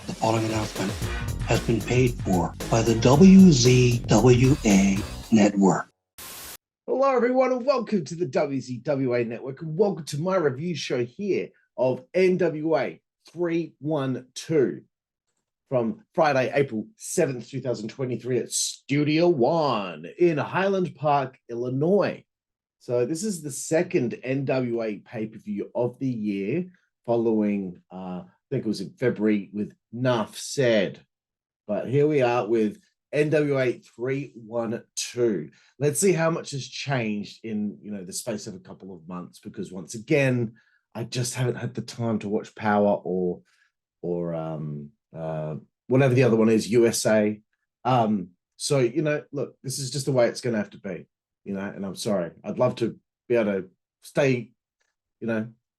The following announcement has been paid for by the WZWA network. Hello, everyone, and welcome to the WZWA network, and welcome to my review show here of NWA 312 from Friday, April 7th, 2023 at StudioONE in Highland Park, Illinois. So this is the second NWA pay-per-view of the year following, I think it was in February with Nuff Said. But here we are with NWA 312. Let's see how much has changed in the space of a couple of months, because once again, I just haven't had the time to watch Power or whatever the other one is, USA. So look, this is just the way it's going to have to be, and I'm sorry. I'd love to be able to stay,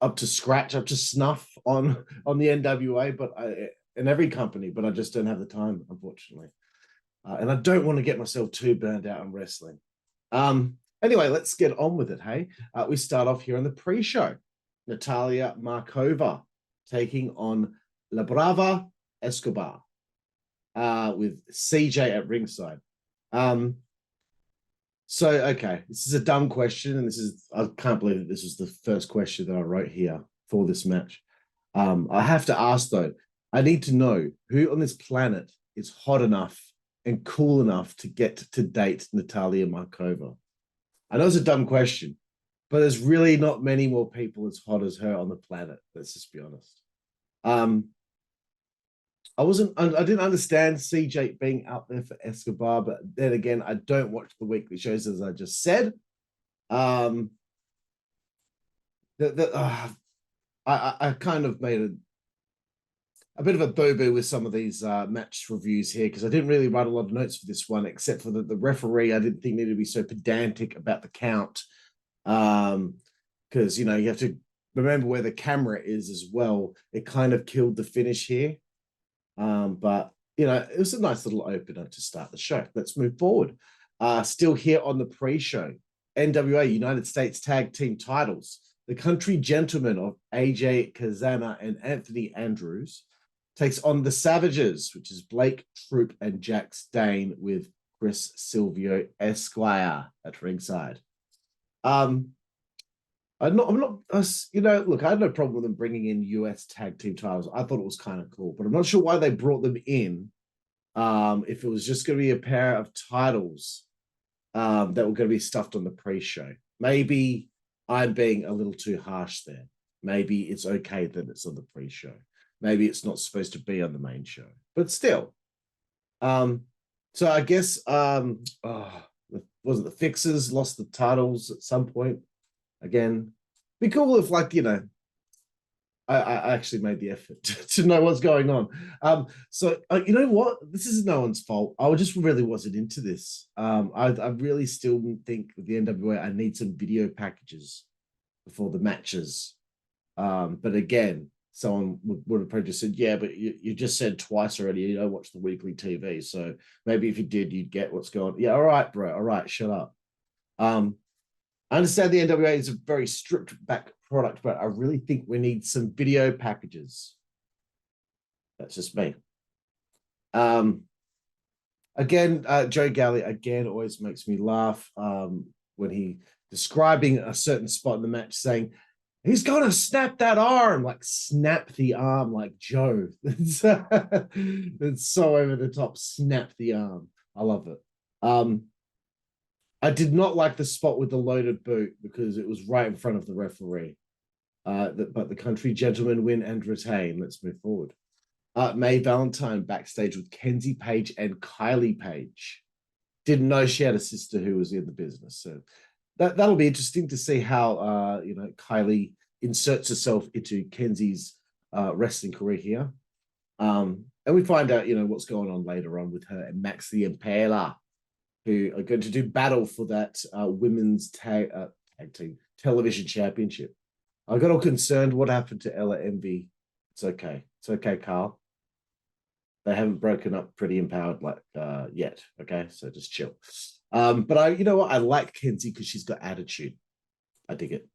up to scratch, up to snuff on the NWA, but in every company, but I just don't have the time, unfortunately. And I don't want to get myself too burned out on wrestling. Anyway, let's get on with it, hey? We start off here on the pre-show. Natalia Markova taking on Labrava Escober with CJ at ringside. Okay, this is a dumb question, and I can't believe that this was the first question that I wrote here for this match. I have to ask, though, I need to know who on this planet is hot enough and cool enough to get to date Natalia Markova. I know it's a dumb question, but there's really not many more people as hot as her on the planet. Let's just be honest. I didn't understand CJ being out there for Escobar, but then again, I don't watch the weekly shows, as I just said. I kind of made a bit of a boo-boo with some of these match reviews here, because I didn't really write a lot of notes for this one, except for the referee. I didn't think needed to be so pedantic about the count, because you have to remember where the camera is as well. It kind of killed the finish here, but it was a nice little opener to start the show. Let's move forward. Still here on the pre-show, NWA United States Tag Team Titles. The Country Gentlemen of AJ Kazana and Anthony Andrews takes on the Savages, which is Blake Troop and Jack Stain, with Chris Silvio Esquire at ringside. Look, I had no problem with them bringing in US tag team titles. I thought it was kind of cool, but I'm not sure why they brought them in. If it was just going to be a pair of titles that were going to be stuffed on the pre-show. Maybe I'm being a little too harsh there. Maybe it's okay that it's on the pre-show. Maybe it's not supposed to be on the main show, but still. So I guess wasn't the Fixers lost the titles at some point? Again, be cool if I actually made the effort to know what's going on. So you know what? This is no one's fault. I just really wasn't into this. I really still think with the NWA, I need some video packages before the matches. But again, someone would have probably just said, yeah, but you just said twice already, you don't watch the weekly TV. So maybe if you did, you'd get what's going on. Yeah, all right, bro. All right, shut up. I understand the NWA is a very stripped back product, but I really think we need some video packages. That's just me. Again, Joe Galley, again, always makes me laugh when he describing a certain spot in the match, saying, he's going to snap that arm, like snap the arm, like Joe. It's so over the top, snap the arm. I love it. I did not like the spot with the loaded boot because it was right in front of the referee. But the Country Gentlemen win and retain. Let's move forward. Mae Valentine backstage with Kenzie Page and Kylie Page. Didn't know she had a sister who was in the business. So that'll be interesting to see how Kylie inserts herself into Kenzie's wrestling career here. And we find out what's going on later on with her and Max the Impaler, who are going to do battle for that women's tag team television championship. I got all concerned. What happened to Ella Envy? It's okay. It's okay, Carl. They haven't broken up Pretty Empowered yet. Okay, so just chill. But you know what? I like Kenzie because she's got attitude. I dig it.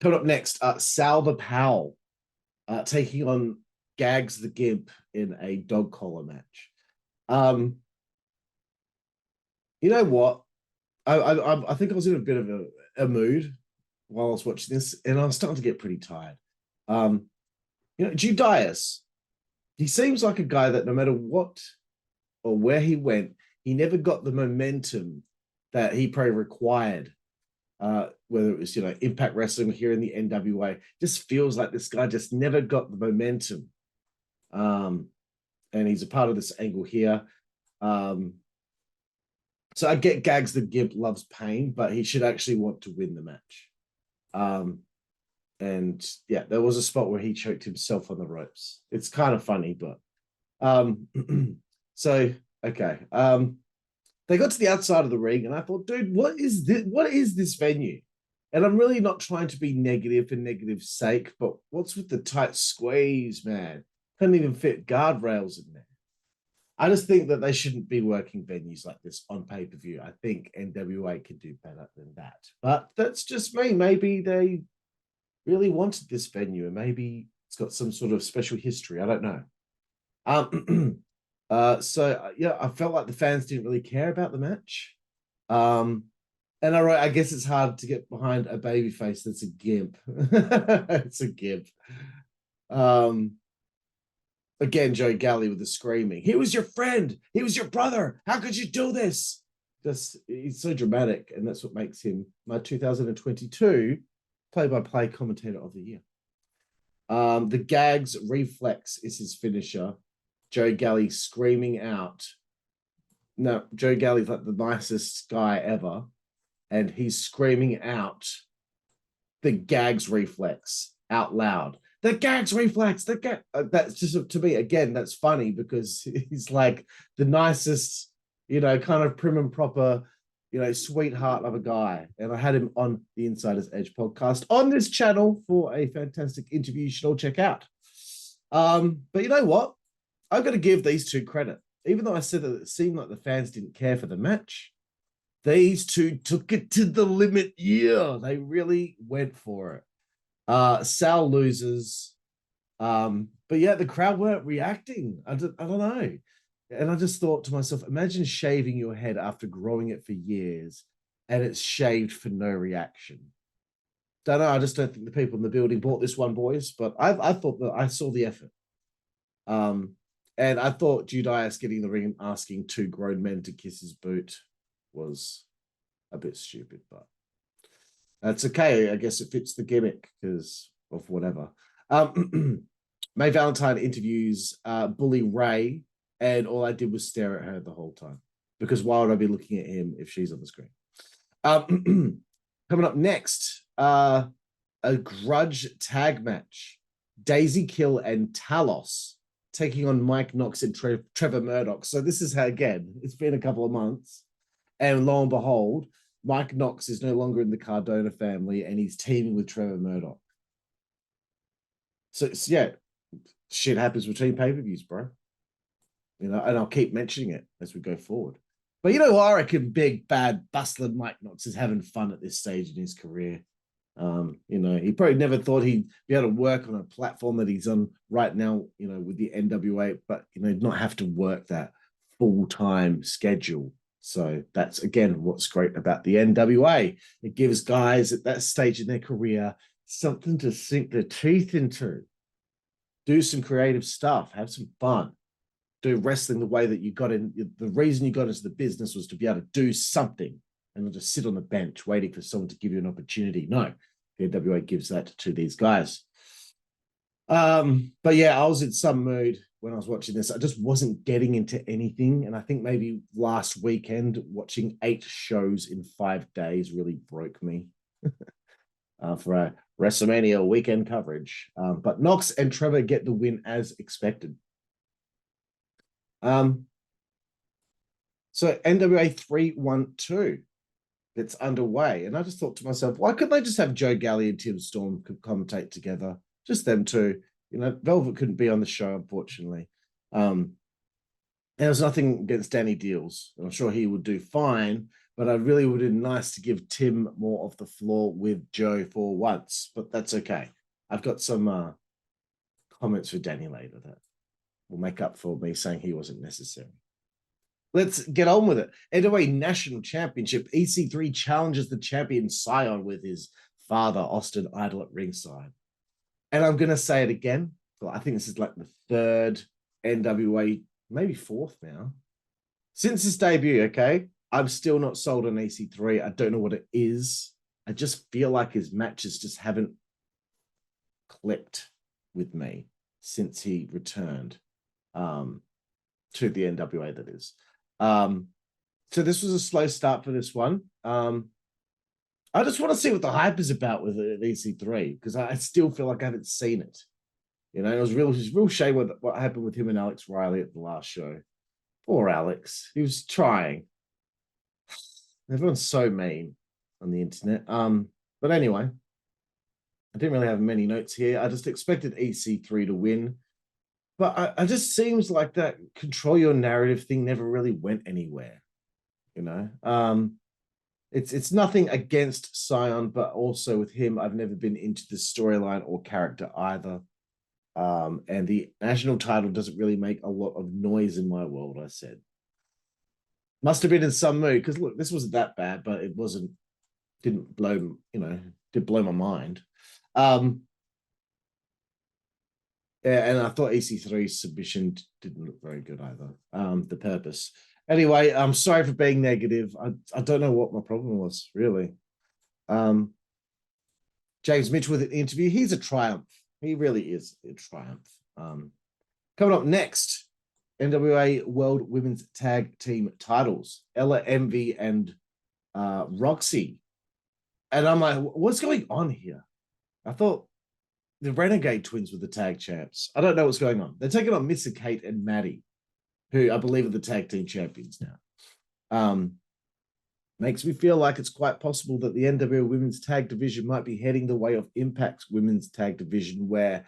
Coming up next, Salva Powell taking on Gaagz the Gimp in a dog collar match. You know what? I think I was in a bit of a mood while I was watching this, and I was starting to get pretty tired. Judias, he seems like a guy that no matter what or where he went, he never got the momentum that he probably required. Whether it was, Impact Wrestling here in the NWA, just feels like this guy just never got the momentum. And he's a part of this angle here. So I get Gaagz the Gimp loves pain, but he should actually want to win the match. And yeah, there was a spot where he choked himself on the ropes. It's kind of funny, but so okay. They got to the outside of the ring, and I thought, dude, what is this? What is this venue? And I'm really not trying to be negative for negative's sake, but what's with the tight squeeze, man? Couldn't even fit guardrails in there. I just think that they shouldn't be working venues like this on pay-per-view. I think NWA could do better than that. But that's just me. Maybe they really wanted this venue, and maybe it's got some sort of special history. I don't know. So yeah, I felt like the fans didn't really care about the match. And I guess it's hard to get behind a babyface that's a gimp. It's a gimp. Again, Joe Galli with the screaming. He was your friend. He was your brother. How could you do this? Just he's so dramatic, and that's what makes him my 2022 play-by-play commentator of the year. The Gaagz reflex is his finisher. Joe Galli screaming out. No, Joe Galli's like the nicest guy ever, and he's screaming out the Gaagz reflex out loud. The Gaagz reflex. That's just, to me, again, that's funny because he's like the nicest, kind of prim and proper, sweetheart of a guy. And I had him on the Insider's Edge podcast on this channel for a fantastic interview you should all check out. But you know what? I've got to give these two credit. Even though I said that it seemed like the fans didn't care for the match, these two took it to the limit. Yeah, they really went for it. Sal loses. But yeah, the crowd weren't reacting. I don't know. And I just thought to myself, imagine shaving your head after growing it for years and it's shaved for no reaction. Don't know. I just don't think the people in the building bought this one, boys. But I thought that I saw the effort. And I thought Judias getting the ring and asking two grown men to kiss his boot was a bit stupid, but that's okay. I guess it fits the gimmick because of whatever. May Valentine interviews Bully Ray, and all I did was stare at her the whole time because why would I be looking at him if she's on the screen? Coming up next, a grudge tag match. Daisy Kill and Talos taking on Mike Knox and Trevor Murdoch. So this is how, again, it's been a couple of months. And lo and behold, Mike Knox is no longer in the Cardona family and he's teaming with Trevor Murdoch. So yeah, shit happens between pay-per-views, bro. And I'll keep mentioning it as we go forward. But I reckon big, bad, bustling Mike Knox is having fun at this stage in his career. He probably never thought he'd be able to work on a platform that he's on right now, with the NWA, but, not have to work that full-time schedule. So that's, again, what's great about the NWA. It gives guys at that stage in their career something to sink their teeth into. Do some creative stuff. Have some fun. Do wrestling the way that you got in. The reason you got into the business was to be able to do something and not just sit on the bench waiting for someone to give you an opportunity. No, the NWA gives that to these guys. But yeah, I was in some mood when I was watching this. I just wasn't getting into anything. And I think maybe last weekend, watching 8 shows in 5 days really broke me for a WrestleMania weekend coverage. But Knox and Trevor get the win as expected. So NWA 312 gets underway. And I just thought to myself, why couldn't they just have Joe Galli and Tim Storm commentate together? Just them two. Velvet couldn't be on the show, unfortunately. And there was nothing against Danny Deals. I'm sure he would do fine, but I really would have been nice to give Tim more of the floor with Joe for once, but that's okay. I've got some comments for Danny later that will make up for me saying he wasn't necessary. Let's get on with it. NWA National Championship. EC3 challenges the champion Cyon with his father, Austin Idol, at ringside. And I'm going to say it again. I think this is like the third NWA, maybe fourth now. Since his debut, okay? I'm still not sold on EC3. I don't know what it is. I just feel like his matches just haven't clicked with me since he returned to the NWA, that is. So this was a slow start for this one. I just want to see what the hype is about with EC3 because I still feel like I haven't seen it. You know, it was real shame what happened with him and Alex Riley at the last show. Poor Alex. He was trying. Everyone's so mean on the internet. But anyway, I didn't really have many notes here. I just expected EC3 to win. But I just seems like that control your narrative thing never really went anywhere. You know? It's nothing against Cyon, but also with him, I've never been into the storyline or character either. And the national title doesn't really make a lot of noise in my world, I said. Must have been in some mood, because look, this wasn't that bad, but it didn't blow my mind. Yeah, and I thought EC3's submission didn't look very good either. The purpose. Anyway, I'm sorry for being negative. I don't know what my problem was, really. James Mitchell with an interview. He's a triumph. He really is a triumph. Coming up next, NWA World Women's Tag Team titles. Ella, Envy, and Roxy. And I'm like, what's going on here? I thought the Renegade Twins were the tag champs. I don't know what's going on. They're taking on Missa, Kate, and Madi, who I believe are the tag team champions now. Makes me feel like it's quite possible that the NWA Women's Tag Division might be heading the way of Impact's Women's Tag Division, where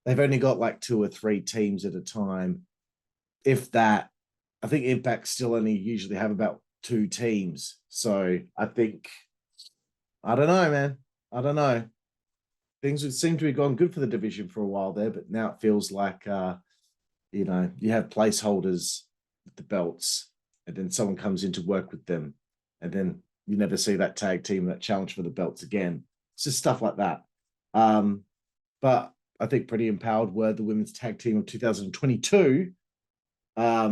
they've only got like 2 or 3 teams at a time. If that, I think Impact still only usually have about 2 teams. So I think, I don't know, man. I don't know. Things would seem to have gone good for the division for a while there, but now it feels like, you know, you have placeholders with the belts, and then someone comes in to work with them, and then you never see that tag team, that challenge for the belts again. It's just stuff like that. But I think Pretty Empowered were the women's tag team of 2022. I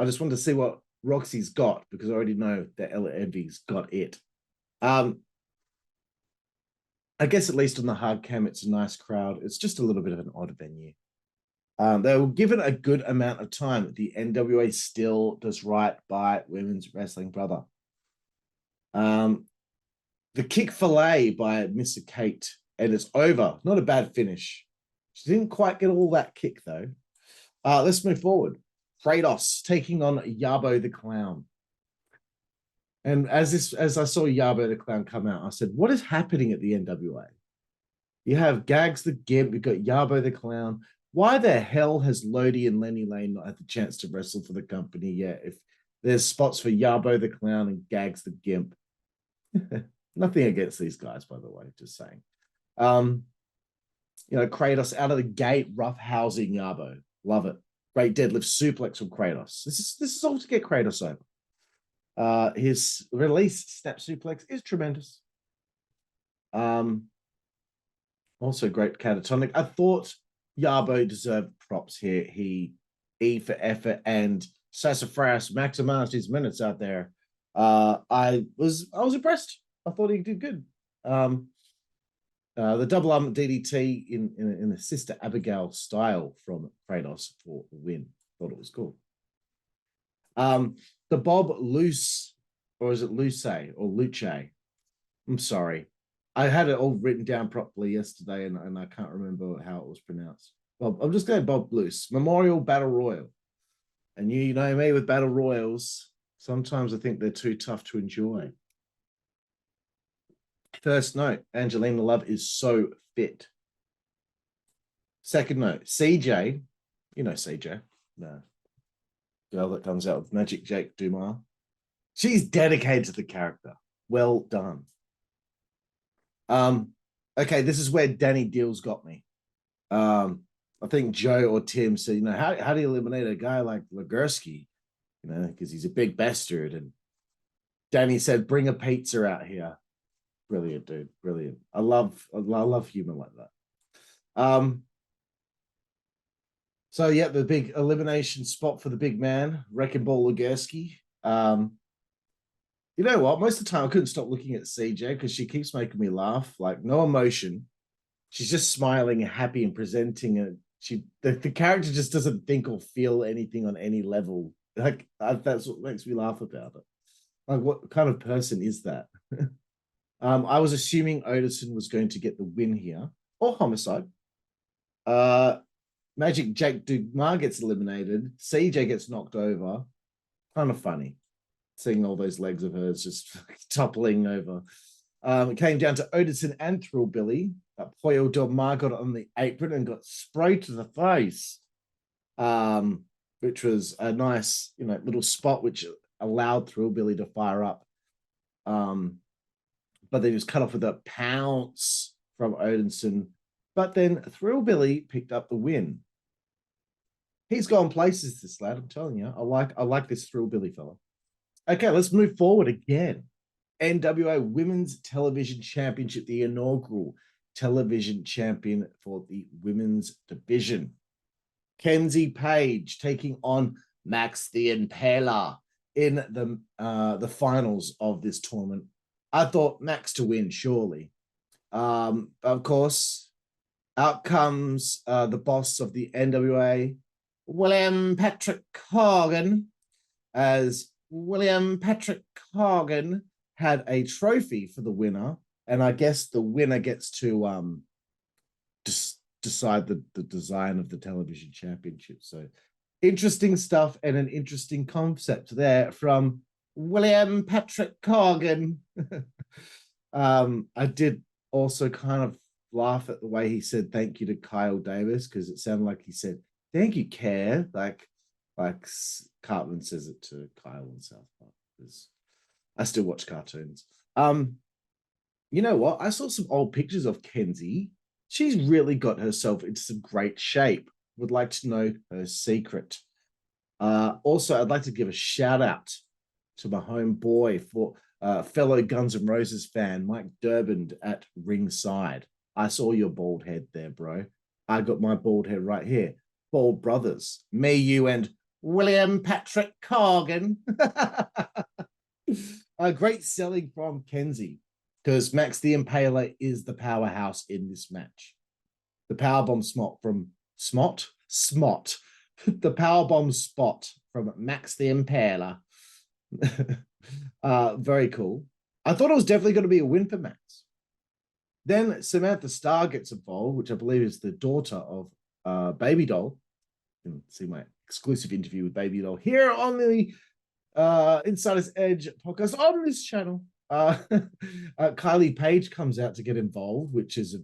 just wanted to see what Roxy's got, because I already know that Ella Envy's got it. I guess at least on the hard cam, it's a nice crowd. It's just a little bit of an odd venue. They were given a good amount of time. The NWA still does right by women's wrestling, brother. The kick fillet by Missa Kate, and it's over. Not a bad finish. She didn't quite get all that kick, though. Let's move forward. Kratos taking on Yabo the Clown. And as I saw Yabo the Clown come out, I said, what is happening at the NWA? You have Gaagz the Gimp, you've got Yabo the Clown. Why the hell has Lodi and Lenny Lane not had the chance to wrestle for the company yet? If there's spots for Yabo the Clown and Gaagz the Gimp. Nothing against these guys, by the way, just saying. You know, Kratos out of the gate, rough housing Yabo. Love it. Great deadlift suplex from Kratos. This is all to get Kratos over. His release snap suplex is tremendous. Also great catatonic. I thought Yabo deserved props here. He E for effort, and Sassafras maximized his minutes out there. I was impressed. I thought he did good. The double arm DDT in the Sister Abigail style from Kratos for the win. Thought it was cool. The Bob Luce, or is it Luce or Luce? I'm sorry. I had it all written down properly yesterday, and I can't remember how it was pronounced. Well, I'm just going Bob Luce. Memorial Battle Royal. And you know me with Battle Royals. Sometimes I think they're too tough to enjoy. First note, Angelina Love is so fit. Second note, CJ, you know CJ, the girl that comes out with Magic Jake Dumas. She's dedicated to the character. Well done. Okay, this is where Danny Deals got me. I think Joe or Tim said, how do you eliminate a guy like Legursky? Because he's a big bastard. And Danny said, bring a pizza out here. Brilliant, dude. Brilliant. I love humor like that. So yeah, the big elimination spot for the big man, Wrecking Ball Legursky. You know what? Most of the time I couldn't stop looking at CJ because she keeps making me laugh. Like no emotion. She's just smiling and happy and presenting it. The character just doesn't think or feel anything on any level. Like that's what makes me laugh about it. Like what kind of person is that? I was assuming Odinson was going to get the win here, or homicide. Magic Jake Dugmar gets eliminated. CJ gets knocked over. Kind of funny, seeing all those legs of hers just toppling over. It came down to Odinson and Thrillbilly. Poyo Dogmar got on the apron and got sprayed to the face, which was a nice, little spot which allowed Thrillbilly to fire up. But then he was cut off with a pounce from Odinson. But then Thrillbilly picked up the win. He's gone places, this lad. I'm telling you, I like this Thrillbilly fella. Okay, let's move forward again. NWA Women's Television Championship, the inaugural television champion for the women's division. Kenzie Page taking on Max the Impaler in the finals of this tournament. I thought Max to win, surely. Of course, out comes the boss of the NWA, William Patrick Corgan, as William Patrick Corgan had a trophy for the winner, and I guess the winner gets to decide the design of the television championship. So interesting stuff and an interesting concept there from William Patrick Corgan. I did also kind of laugh at the way he said thank you to Kyle Davis, because it sounded like he said thank you, Care, like Cartman says it to Kyle in South Park, because I still watch cartoons. You know what? I saw some old pictures of Kenzie. She's really got herself into some great shape. Would like to know her secret. Also, I'd like to give a shout out to my homeboy, for fellow Guns N' Roses fan, Mike Durbin at ringside. I saw your bald head there, bro. I got my bald head right here. Bald brothers. Me, you, and William Patrick Corgan. Great selling from Kenzie, because Max the Impaler is the powerhouse in this match. The powerbomb spot from Smot. The powerbomb spot from Max the Impaler. Very cool. I thought it was definitely going to be a win for Max. Then Samantha Starr gets involved, which I believe is the daughter of Baby Doll. You can see my exclusive interview with Baby Doll here on the Insider's Edge podcast on this channel. Kylie Page comes out to get involved, which is a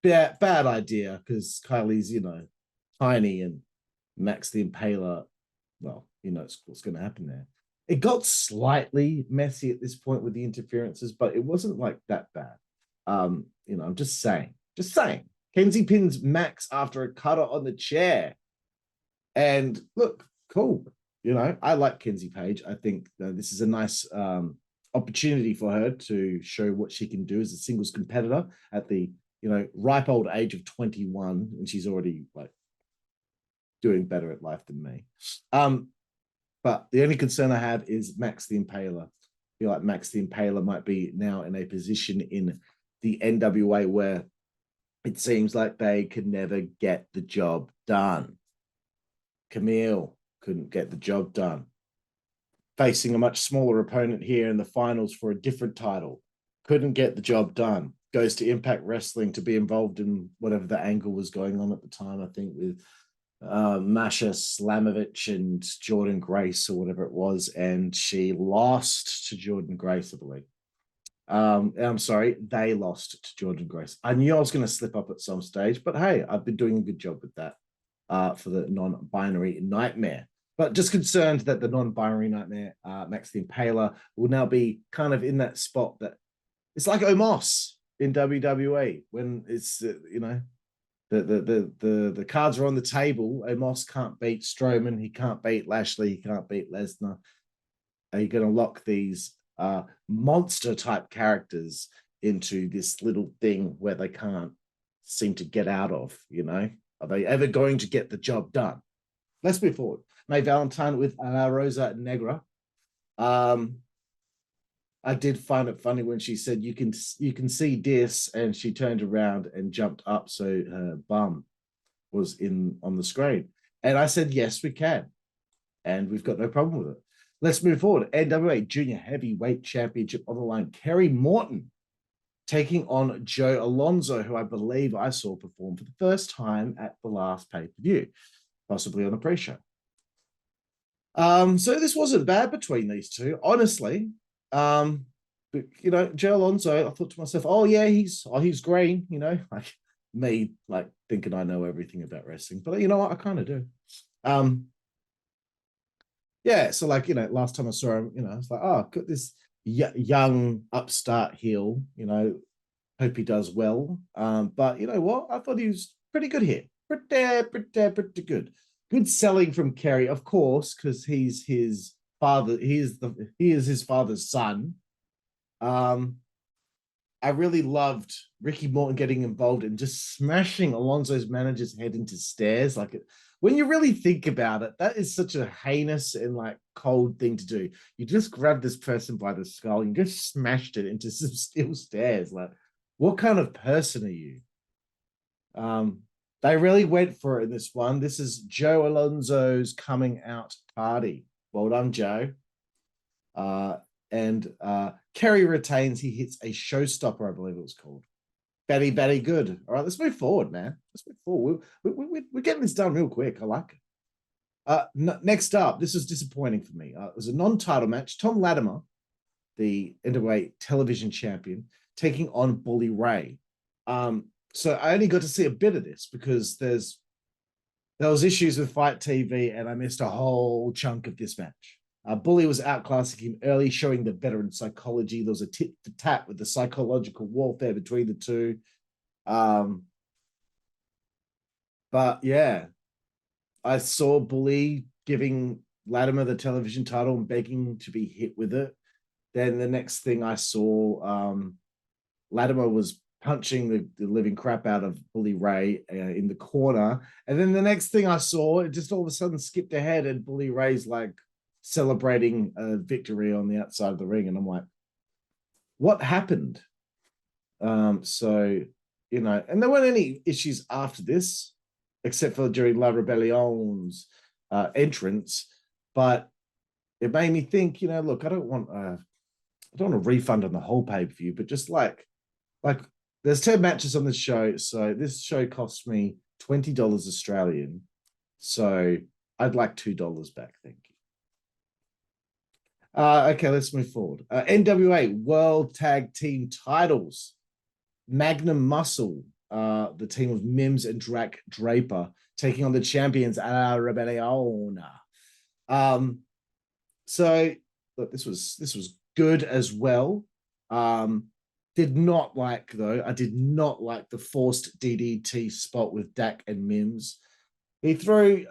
bad idea, because Kylie's, tiny, and Max the Impaler, well, what's going to happen there. It got slightly messy at this point with the interferences, but it wasn't like that bad. I'm just saying. Kenzie pins Max after a cutter on the chair. And look, cool. I like Kenzie Page. I think this is a nice opportunity for her to show what she can do as a singles competitor at the, ripe old age of 21. And she's already doing better at life than me. But the only concern I have is Max the Impaler. I feel like Max the Impaler might be now in a position in the NWA where it seems like they could never get the job done. Kamille couldn't get the job done. Facing a much smaller opponent here in the finals for a different title. Couldn't get the job done. Goes to Impact Wrestling to be involved in whatever the angle was going on at the time, I think, with Masha Slamovich and Jordan Grace or whatever it was, and she lost to Jordan Grace, I believe. I'm sorry, they lost to Jordan Grace. I knew I was going to slip up at some stage, but hey, I've been doing a good job with that for the non-binary nightmare. But just concerned that the non-binary nightmare, Max the Impaler, will now be kind of in that spot that it's like Omos in WWE when it's, The cards are on the table. Omos can't beat Strowman. He can't beat Lashley. He can't beat Lesnar. Are you going to lock these monster type characters into this little thing where they can't seem to get out of? You know, are they ever going to get the job done? Let's move forward. May Valentine with Rosa Negra. I did find it funny when she said you can see this, and she turned around and jumped up so her bum was on the screen. And I said, yes, we can. And we've got no problem with it. Let's move forward. NWA Junior Heavyweight Championship on the line. Kerry Morton taking on Joe Alonzo, who I believe I saw perform for the first time at the last pay-per-view, possibly on the pre-show. So this wasn't bad between these two, honestly. But, you know, Joe Alonzo, I thought to myself, oh yeah, he's green, you know, like me, like thinking I know everything about wrestling, but you know what, I kind of do. Yeah, so like, you know, last time I saw him, you know, I was like, oh, got this young upstart heel, you know, hope he does well. But you know what, I thought he was pretty good here, pretty good. Good selling from Kerry, of course, because he's his father. He is his father's son. I really loved Ricky Morton getting involved and just smashing Alonzo's manager's head into stairs. Like, when you really think about it, that is such a heinous and like cold thing to do. You just grab this person by the skull and just smashed it into some steel stairs. Like, what kind of person are you? They really went for it in this one. This is Joe Alonzo's coming out party. Well done, Joe. And Kerry retains. He hits a showstopper, I believe it was called. Very, very good. All right, let's move forward, man. Let's move forward. We're getting this done real quick. I like it. Next up, this was disappointing for me. It was a non-title match. Thom Latimer, the NWA television champion, taking on Bully Ray. So I only got to see a bit of this because there was issues with Fight TV, and I missed a whole chunk of this match. Bully was outclassing him early, showing the veteran psychology. There was a tit for tat with the psychological warfare between the two. But yeah, I saw Bully giving Latimer the television title and begging to be hit with it. Then the next thing I saw, Latimer was punching the living crap out of Bully Ray in the corner. And then the next thing I saw, it just all of a sudden skipped ahead, and Bully Ray's like celebrating a victory on the outside of the ring. And I'm like, what happened? So, you know, and there weren't any issues after this, except for during La Rebellion's entrance. But it made me think, you know, look, I don't want a refund on the whole pay-per-view, but just like there's 10 matches on this show. So this show cost me $20 Australian. So I'd like $2 back. Thank you. Okay, let's move forward. NWA World Tag Team Titles. Magnum Muscle, the team of Mims and Drac Draper, taking on the champions Rebelion. So look, this was good as well. I did not like the forced DDT spot with Dak and Mims. He threw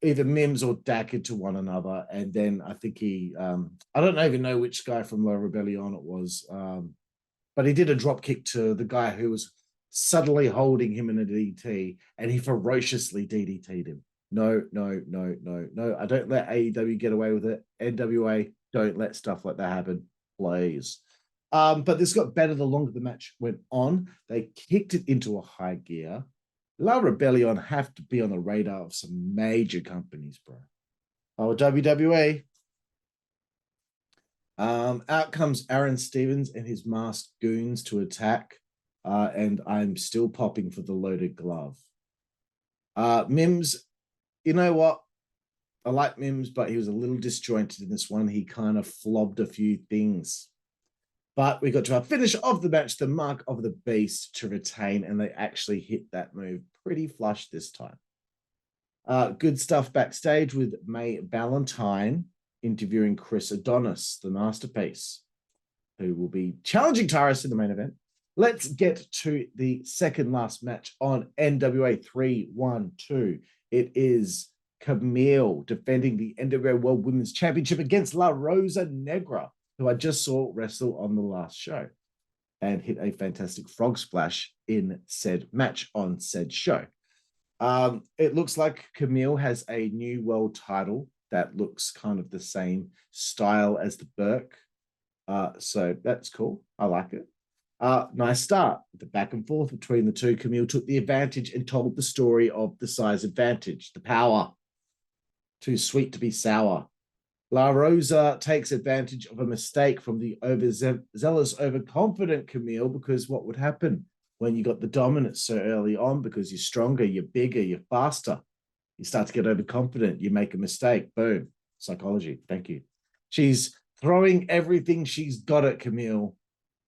either Mims or Dak into one another, and then I think I don't even know which guy from La Rebellion it was, but he did a drop kick to the guy who was subtly holding him in a DDT, and he ferociously DDT'd him. No. I don't let AEW get away with it. NWA, don't let stuff like that happen, please. But this got better the longer the match went on. They kicked it into a high gear. La Rebellion have to be on the radar of some major companies, bro. Oh, WWE. Out comes Aaron Stevens and his masked goons to attack. And I'm still popping for the loaded glove. Mims, you know what? I like Mims, but he was a little disjointed in this one. He kind of flobbed a few things. But we got to our finish of the match, the Mark of the Beast, to retain, and they actually hit that move pretty flush this time. Good stuff backstage with May Valentine interviewing Chris Adonis, the Masterpiece, who will be challenging Tyrus in the main event. Let's get to the second last match on NWA 312. It is Kamille defending the NWA World Women's Championship against La Rosa Negra, who I just saw wrestle on the last show and hit a fantastic frog splash in said match on said show. It looks like Kamille has a new world title that looks kind of the same style as the Burke. So that's cool. I like it. Nice start. The back and forth between the two. Kamille took the advantage and told the story of the size advantage, the power. Too sweet to be sour. La Rosa takes advantage of a mistake from the overzealous, overconfident Kamille, because what would happen when you got the dominance so early on? Because you're stronger, you're bigger, you're faster. You start to get overconfident. You make a mistake. Boom. Psychology. Thank you. She's throwing everything she's got at Kamille.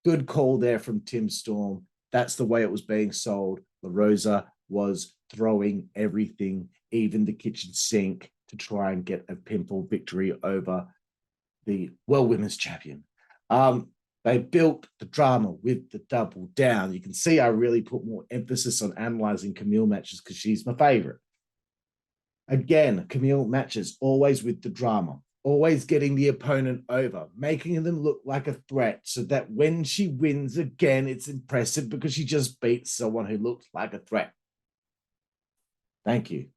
Good call there from Tim Storm. That's the way it was being sold. La Rosa was throwing everything, even the kitchen sink, to try and get a pinfall victory over the World Women's Champion. They built the drama with the double down. You can see I really put more emphasis on analyzing Kamille matches because she's my favorite. Again, Kamille matches always with the drama, always getting the opponent over, making them look like a threat so that when she wins again, it's impressive because she just beat someone who looked like a threat. Thank you.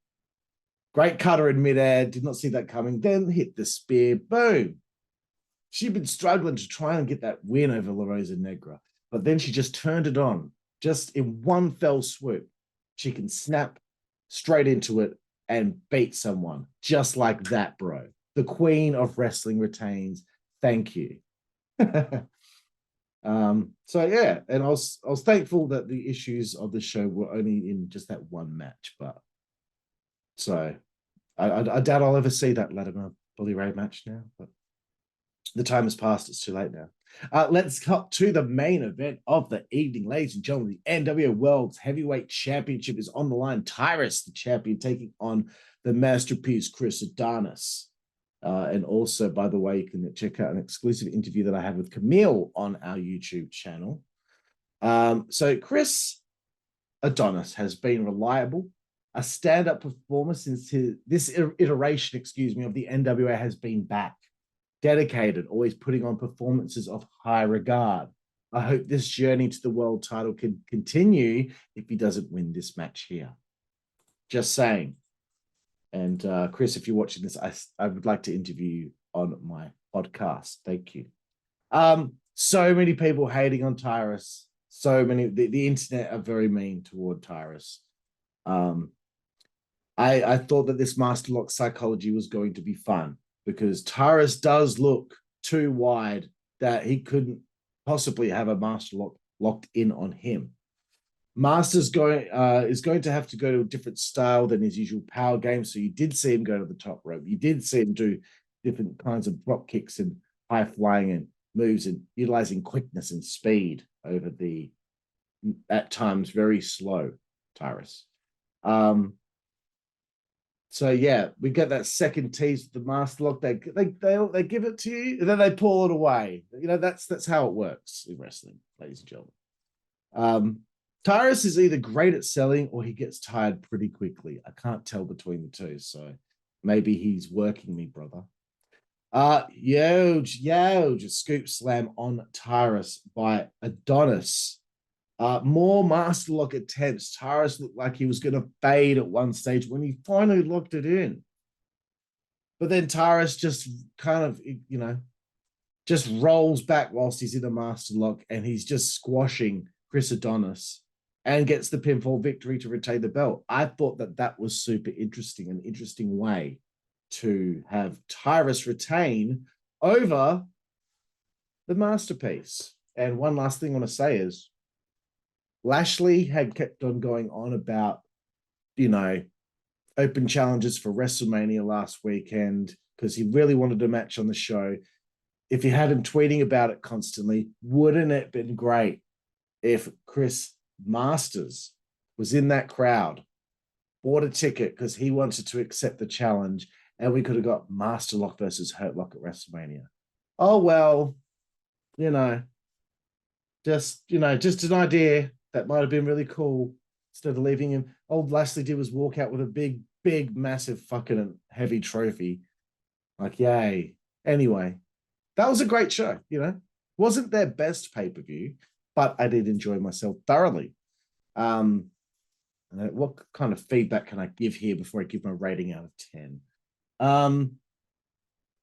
Great cutter in midair. Did not see that coming. Then hit the spear. Boom. She'd been struggling to try and get that win over La Rosa Negra, but then she just turned it on. Just in one fell swoop, she can snap straight into it and beat someone just like that, bro. The queen of wrestling retains. Thank you. So yeah, and I was thankful that the issues of the show were only in just that one match, but so I doubt I'll ever see that Latimer Bully Ray match now, but the time has passed. It's too late now. Let's cut to the main event of the evening, ladies and gentlemen. The NWA World's Heavyweight Championship is on the line. Tyrus, the champion, taking on the masterpiece Chris Adonis. And also, by the way, you can check out an exclusive interview that I have with Kamille on our YouTube channel. So Chris Adonis has been reliable, a stand-up performer since this iteration, of the NWA has been back. Dedicated, always putting on performances of high regard. I hope this journey to the world title can continue if he doesn't win this match here. Just saying. And Chris, if you're watching this, I would like to interview you on my podcast. Thank you. So many people hating on Tyrus. So many. The internet are very mean toward Tyrus. I thought that this Master Lock psychology was going to be fun because Tyrus does look too wide that he couldn't possibly have a Master Lock locked in on him. Master's is going to have to go to a different style than his usual power game. So you did see him go to the top rope. You did see him do different kinds of drop kicks and high flying and moves and utilizing quickness and speed over the, at times, very slow Tyrus. So yeah, we get that second tease with the Master Lock. They give it to you and then they pull it away. You know, that's how it works in wrestling, ladies and gentlemen. Tyrus is either great at selling or he gets tired pretty quickly. I can't tell between the two, so maybe he's working me, brother. Huge scoop slam on Tyrus by Adonis. More Master Lock attempts. Tyrus looked like he was going to fade at one stage when he finally locked it in. But then Tyrus just kind of, just rolls back whilst he's in a Master Lock and he's just squashing Chris Adonis and gets the pinfall victory to retain the belt. I thought that was super interesting, an interesting way to have Tyrus retain over the masterpiece. And one last thing I want to say is Lashley had kept on going on about, open challenges for WrestleMania last weekend because he really wanted a match on the show. If you had him tweeting about it constantly, wouldn't it have been great if Chris Masters was in that crowd, bought a ticket because he wanted to accept the challenge, and we could have got Master Lock versus Hurt Lock at WrestleMania? Oh, well, just an idea that might have been really cool. Instead of leaving him, all Lashley did was walk out with a big, massive fucking heavy trophy. Like, yay. Anyway, that was a great show, Wasn't their best pay-per-view, but I did enjoy myself thoroughly. What kind of feedback can I give here before I give my rating out of 10?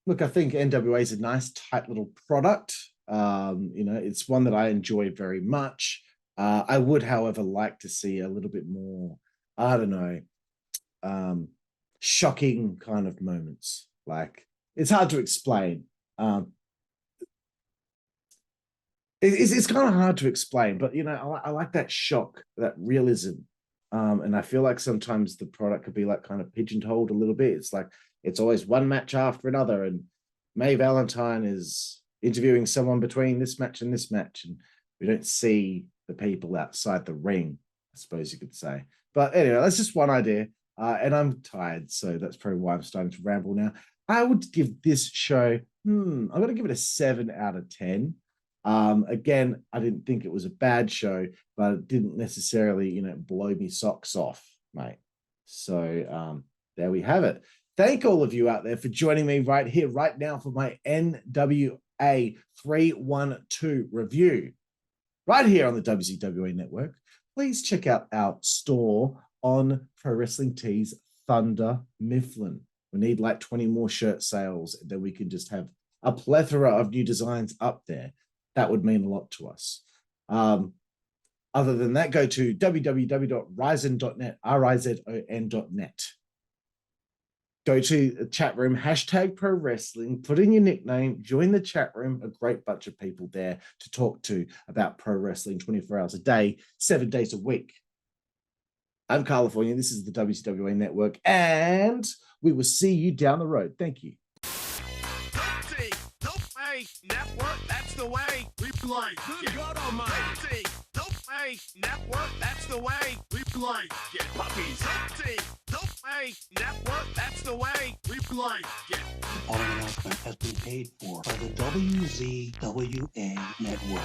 Look, I think NWA is a nice, tight little product. It's one that I enjoy very much. I would, however, like to see a little bit more, I don't know, shocking kind of moments. Like, it's hard to explain. It's kind of hard to explain, but I like that shock, that realism. And I feel like sometimes the product could be like kind of pigeonholed a little bit. It's like it's always one match after another, and May Valentine is interviewing someone between this match and this match, and we don't see the people outside the ring, I suppose you could say. But anyway, that's just one idea. And I'm tired, so that's probably why I'm starting to ramble now. I would give this show, I'm going to give it a 7 out of 10. Again, I didn't think it was a bad show, but it didn't necessarily, blow me socks off, mate. So there we have it. Thank all of you out there for joining me right here, right now for my NWA 312 review. Right here on the WZWA network. Please check out our store on Pro Wrestling Tees Thunder Mifflin. We need like 20 more shirt sales, then we can just have a plethora of new designs up there. That would mean a lot to us. Other than that, go to www.rizon.net, rizon.net. Go to the chat room, hashtag pro wrestling, put in your nickname, join the chat room, a great bunch of people there to talk to about pro wrestling 24 hours a day, 7 days a week. I'm Karlifornia. This is the WZWA network, and we will see you down the road. Thank you. Network, that's the way we play. Good God Almighty. Don't pay network, that's the way we play. Get puppies. Don't pay network, that's the way we play. Get. The following announcement has been paid for by the WZWA network.